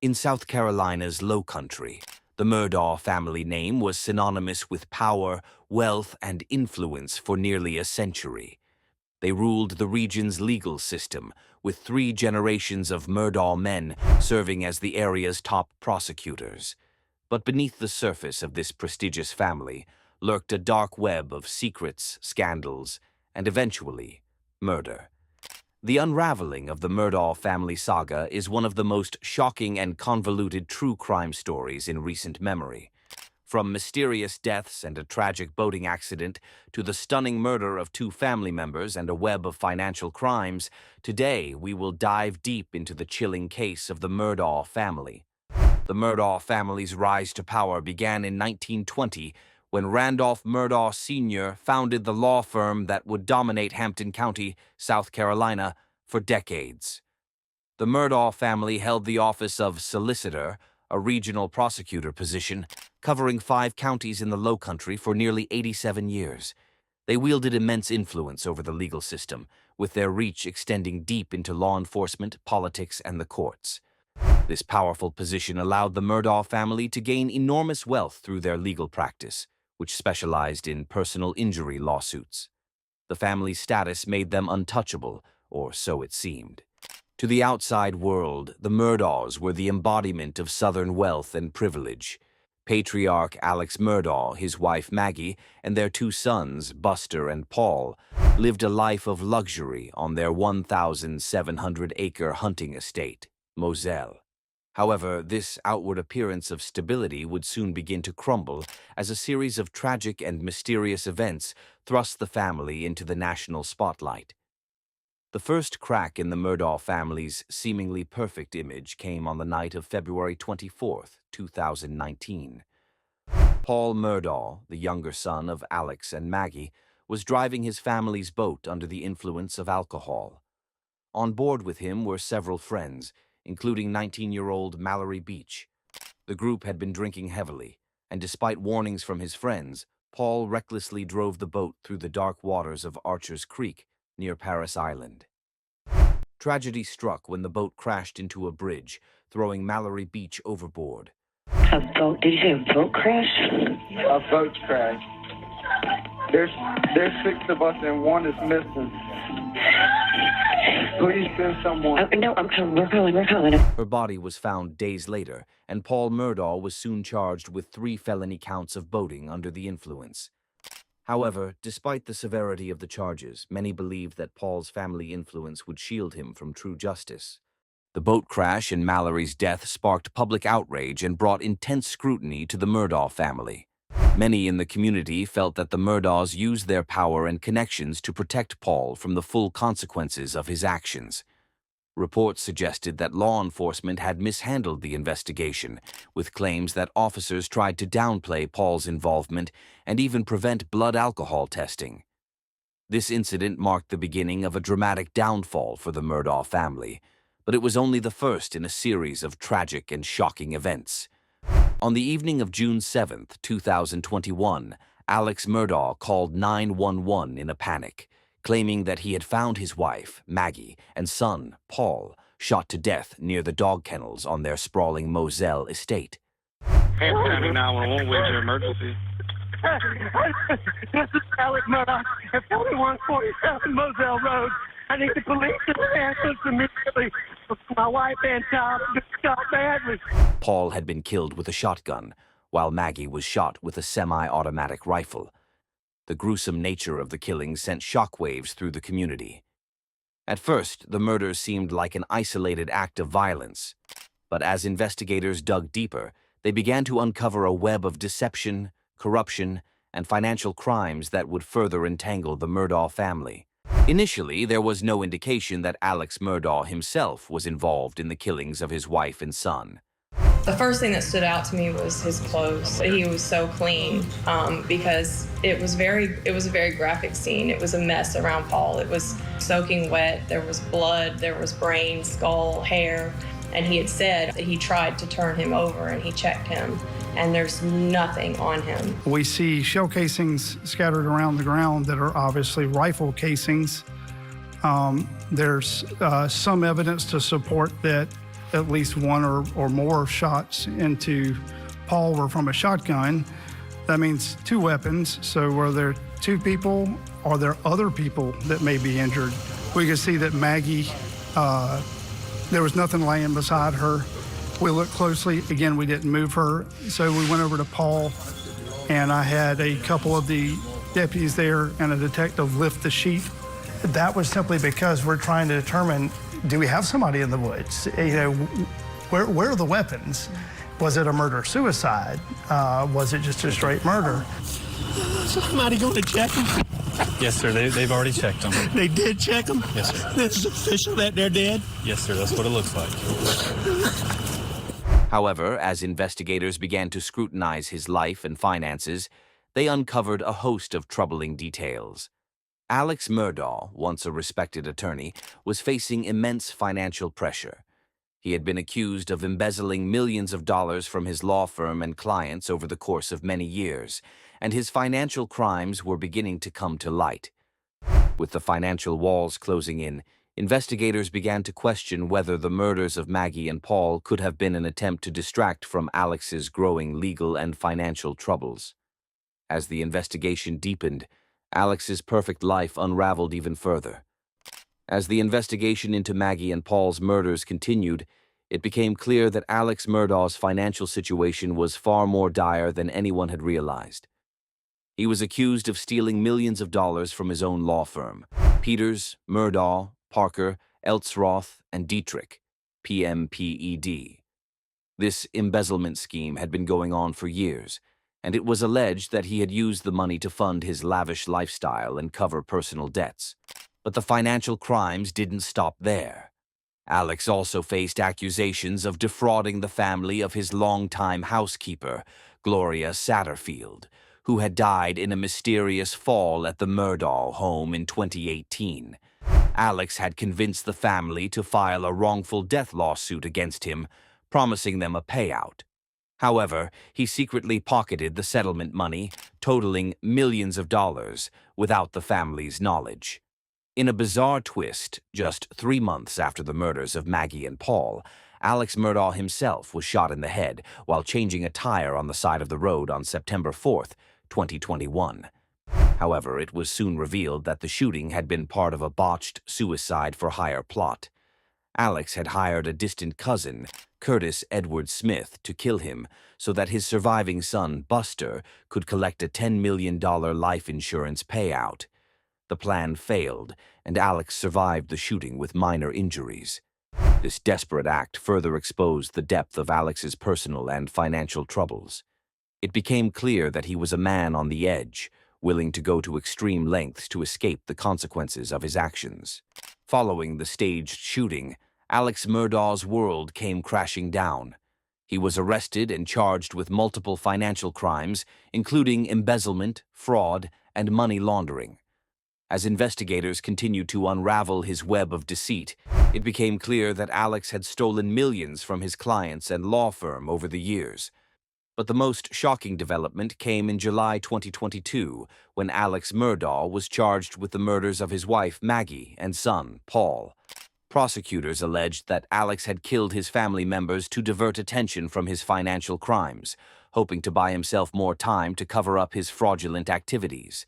In South Carolina's Low Country, the Murdaugh family name was synonymous with power, wealth, and influence for nearly a century. They ruled the region's legal system, with 3 generations of Murdaugh men serving as the area's top prosecutors. But beneath the surface of this prestigious family lurked a dark web of secrets, scandals, and eventually, murder. The unraveling of the Murdaugh family saga is one of the most shocking and convoluted true crime stories in recent memory. From mysterious deaths and a tragic boating accident to the stunning murder of 2 family members and a web of financial crimes, today we will dive deep into the chilling case of the Murdaugh family. The Murdaugh family's rise to power began in 1920 when Randolph Murdaugh Sr. founded the law firm that would dominate Hampton County, South Carolina, for decades. The Murdaugh family held the office of solicitor, a regional prosecutor position, covering 5 counties in the Low Country for nearly 87 years. They wielded immense influence over the legal system, with their reach extending deep into law enforcement, politics, and the courts. This powerful position allowed the Murdaugh family to gain enormous wealth through their legal practice, which specialized in personal injury lawsuits. The family's status made them untouchable, or so it seemed. To the outside world, the Murdaughs were the embodiment of Southern wealth and privilege. Patriarch Alex Murdaugh, his wife Maggie, and their 2 sons, Buster and Paul, lived a life of luxury on their 1,700-acre hunting estate, Moselle. However, this outward appearance of stability would soon begin to crumble as a series of tragic and mysterious events thrust the family into the national spotlight. The first crack in the Murdaugh family's seemingly perfect image came on the night of February 24, 2019. Paul Murdaugh, the younger son of Alex and Maggie, was driving his family's boat under the influence of alcohol. On board with him were several friends, including 19-year-old Mallory Beach. The group had been drinking heavily, and despite warnings from his friends, Paul recklessly drove the boat through the dark waters of Archer's Creek near Paris Island. Tragedy struck when the boat crashed into a bridge, throwing Mallory Beach overboard. Did you say a boat crash? A boat crash. There's 6 of us and 1 is missing. Please send someone. No, we're calling. Her body was found days later, and Paul Murdaugh was soon charged with 3 felony counts of boating under the influence. However, despite the severity of the charges, many believed that Paul's family influence would shield him from true justice. The boat crash and Mallory's death sparked public outrage and brought intense scrutiny to the Murdaugh family. Many in the community felt that the Murdaughs used their power and connections to protect Paul from the full consequences of his actions. Reports suggested that law enforcement had mishandled the investigation, with claims that officers tried to downplay Paul's involvement and even prevent blood alcohol testing. This incident marked the beginning of a dramatic downfall for the Murdaugh family, but it was only the first in a series of tragic and shocking events. On the evening of June 7, 2021, Alex Murdaugh called 911 in a panic, claiming that he had found his wife, Maggie, and son, Paul, shot to death near the dog kennels on their sprawling Moselle estate. Hampton County 911, where's your emergency? This is Alex Murdaugh at 4147 Moselle Road. I need the police to ambulance immediately. My wife and child just shot badly. Paul had been killed with a shotgun, while Maggie was shot with a semi-automatic rifle. The gruesome nature of the killing sent shockwaves through the community. At first, the murders seemed like an isolated act of violence, but as investigators dug deeper, they began to uncover a web of deception, corruption, and financial crimes that would further entangle the Murdaugh family. Initially, there was no indication that Alex Murdaugh himself was involved in the killings of his wife and son. The first thing that stood out to me was his clothes. He was so clean because it was a very graphic scene. It was a mess around Paul. It was soaking wet. There was blood. There was brain, skull, hair. And he had said that he tried to turn him over and he checked him, and there's nothing on him. We see shell casings scattered around the ground that are obviously rifle casings. There's some evidence to support that at least one or more shots into Paul were from a shotgun. That means two weapons. So were there two people? Are there other people that may be injured? We could see that Maggie, there was nothing laying beside her. We looked closely. Again, we didn't move her. So we went over to Paul, and I had a couple of the deputies there and a detective lift the sheet. That was simply because we're trying to determine, do we have somebody in the woods? Where are the weapons? Was it a murder-suicide? Was it just a straight murder? Somebody going to check them? Yes, sir. They've already checked them. They did check them? Yes, sir. This is official that they're dead? Yes, sir. That's what it looks like. However, as investigators began to scrutinize his life and finances, they uncovered a host of troubling details. Alex Murdaugh, once a respected attorney, was facing immense financial pressure. He had been accused of embezzling millions of dollars from his law firm and clients over the course of many years, and his financial crimes were beginning to come to light. With the financial walls closing in, investigators began to question whether the murders of Maggie and Paul could have been an attempt to distract from Alex's growing legal and financial troubles. As the investigation deepened, Alex's perfect life unraveled even further. As the investigation into Maggie and Paul's murders continued, it became clear that Alex Murdaugh's financial situation was far more dire than anyone had realized. He was accused of stealing millions of dollars from his own law firm, Peters, Murdaugh, Parker, Eltzroth, and Dietrich, PMPED. This embezzlement scheme had been going on for years, and it was alleged that he had used the money to fund his lavish lifestyle and cover personal debts. But the financial crimes didn't stop there. Alex also faced accusations of defrauding the family of his longtime housekeeper, Gloria Satterfield, who had died in a mysterious fall at the Murdaugh home in 2018. Alex had convinced the family to file a wrongful death lawsuit against him, promising them a payout. However, he secretly pocketed the settlement money, totaling millions of dollars, without the family's knowledge. In a bizarre twist, just 3 months after the murders of Maggie and Paul, Alex Murdaugh himself was shot in the head while changing a tire on the side of the road on September 4th, 2021. However, it was soon revealed that the shooting had been part of a botched suicide-for-hire plot. Alex had hired a distant cousin, Curtis Edward Smith, to kill him so that his surviving son, Buster, could collect a $10 million life insurance payout. The plan failed, and Alex survived the shooting with minor injuries. This desperate act further exposed the depth of Alex's personal and financial troubles. It became clear that he was a man on the edge, willing to go to extreme lengths to escape the consequences of his actions. Following the staged shooting, Alex Murdaugh's world came crashing down. He was arrested and charged with multiple financial crimes, including embezzlement, fraud, and money laundering. As investigators continued to unravel his web of deceit, it became clear that Alex had stolen millions from his clients and law firm over the years. But the most shocking development came in July 2022, when Alex Murdaugh was charged with the murders of his wife Maggie and son Paul. Prosecutors alleged that Alex had killed his family members to divert attention from his financial crimes, hoping to buy himself more time to cover up his fraudulent activities.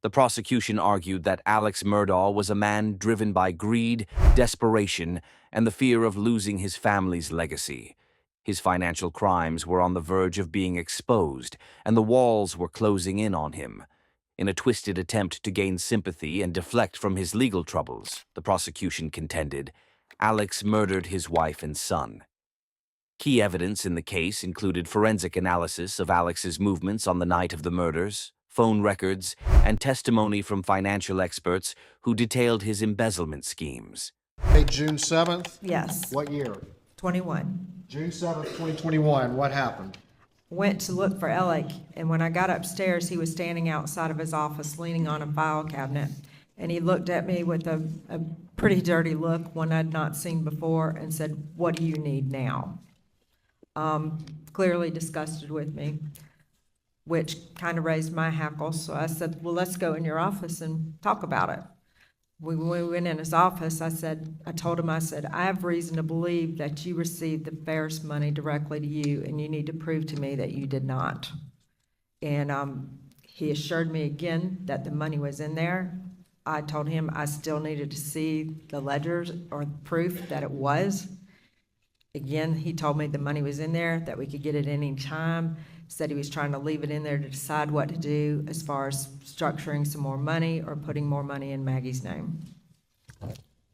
The prosecution argued that Alex Murdaugh was a man driven by greed, desperation, and the fear of losing his family's legacy. His financial crimes were on the verge of being exposed, and the walls were closing in on him. In a twisted attempt to gain sympathy and deflect from his legal troubles, the prosecution contended, Alex murdered his wife and son. Key evidence in the case included forensic analysis of Alex's movements on the night of the murders, phone records, and testimony from financial experts who detailed his embezzlement schemes. Hey, June 7th? Yes, What year? 21. June 7th, 2021. What happened? Went to look for Alec, and when I got upstairs, he was standing outside of his office leaning on a file cabinet. And he looked at me with a pretty dirty look, one I'd not seen before, and said, "What do you need now?" Clearly disgusted with me, which kind of raised my hackles. So I said, "Well, let's go in your office and talk about it." When we went in his office, I told him, I said, I have reason to believe that you received the Ferris money directly to you, and you need to prove to me that you did not. And he assured me again that the money was in there. I told him I still needed to see the ledgers or proof that it was. Again, he told me the money was in there, that we could get it any time. Said he was trying to leave it in there to decide what to do as far as structuring some more money or putting more money in Maggie's name.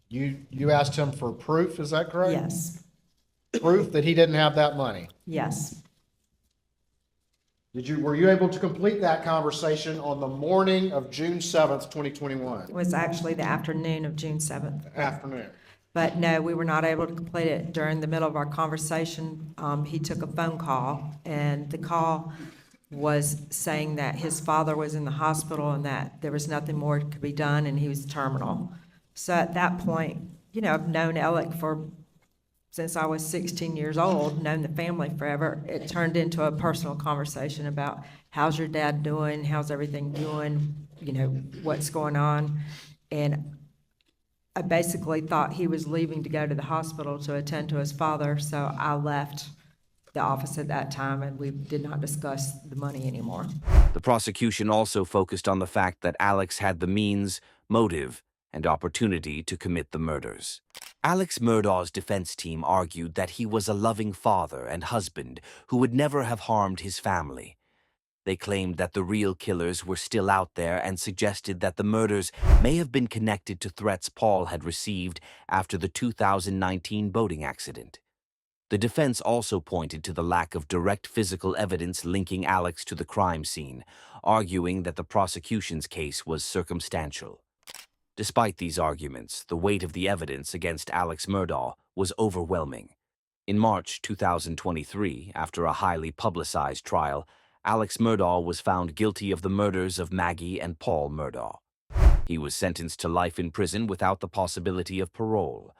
You asked him for proof, is that correct? Yes, Proof that he didn't have that money. yes, Were you able to complete that conversation on the morning of June 7th, 2021? it was actually the afternoon of June 7th. Afternoon. But no, we were not able to complete it. During the middle of our conversation, he took a phone call, and the call was saying that his father was in the hospital and that there was nothing more that could be done, and he was terminal. So at that point, I've known Alec since I was 16 years old, known the family forever. It turned into a personal conversation about how's your dad doing, how's everything doing, what's going on. And I basically thought he was leaving to go to the hospital to attend to his father, so I left the office at that time, and we did not discuss the money anymore. The prosecution also focused on the fact that Alex had the means, motive, and opportunity to commit the murders. Alex Murdaugh's defense team argued that he was a loving father and husband who would never have harmed his family. They claimed that the real killers were still out there and suggested that the murders may have been connected to threats Paul had received after the 2019 boating accident. The defense also pointed to the lack of direct physical evidence linking Alex to the crime scene, arguing that the prosecution's case was circumstantial. Despite these arguments, the weight of the evidence against Alex Murdaugh was overwhelming. In March 2023, after a highly publicized trial, Alex Murdaugh was found guilty of the murders of Maggie and Paul Murdaugh. He was sentenced to life in prison without the possibility of parole.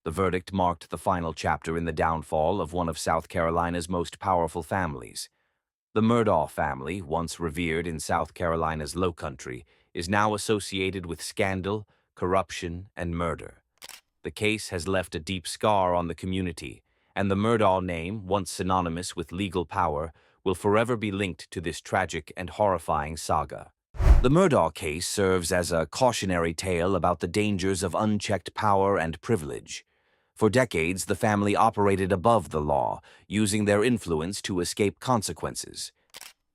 The verdict marked the final chapter in the downfall of one of South Carolina's most powerful families. The Murdaugh family, once revered in South Carolina's Low Country, is now associated with scandal, corruption, and murder. The case has left a deep scar on the community, and the Murdaugh name, once synonymous with legal power, will forever be linked to this tragic and horrifying saga. The Murdaugh case serves as a cautionary tale about the dangers of unchecked power and privilege. For decades, the family operated above the law, using their influence to escape consequences.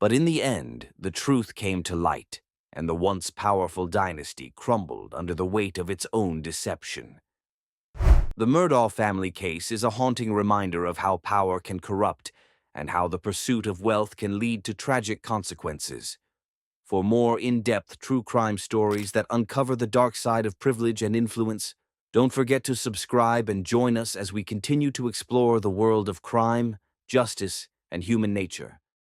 But in the end, the truth came to light, and the once powerful dynasty crumbled under the weight of its own deception. The Murdaugh family case is a haunting reminder of how power can corrupt and how the pursuit of wealth can lead to tragic consequences. For more in-depth true crime stories that uncover the dark side of privilege and influence, don't forget to subscribe and join us as we continue to explore the world of crime, justice, and human nature.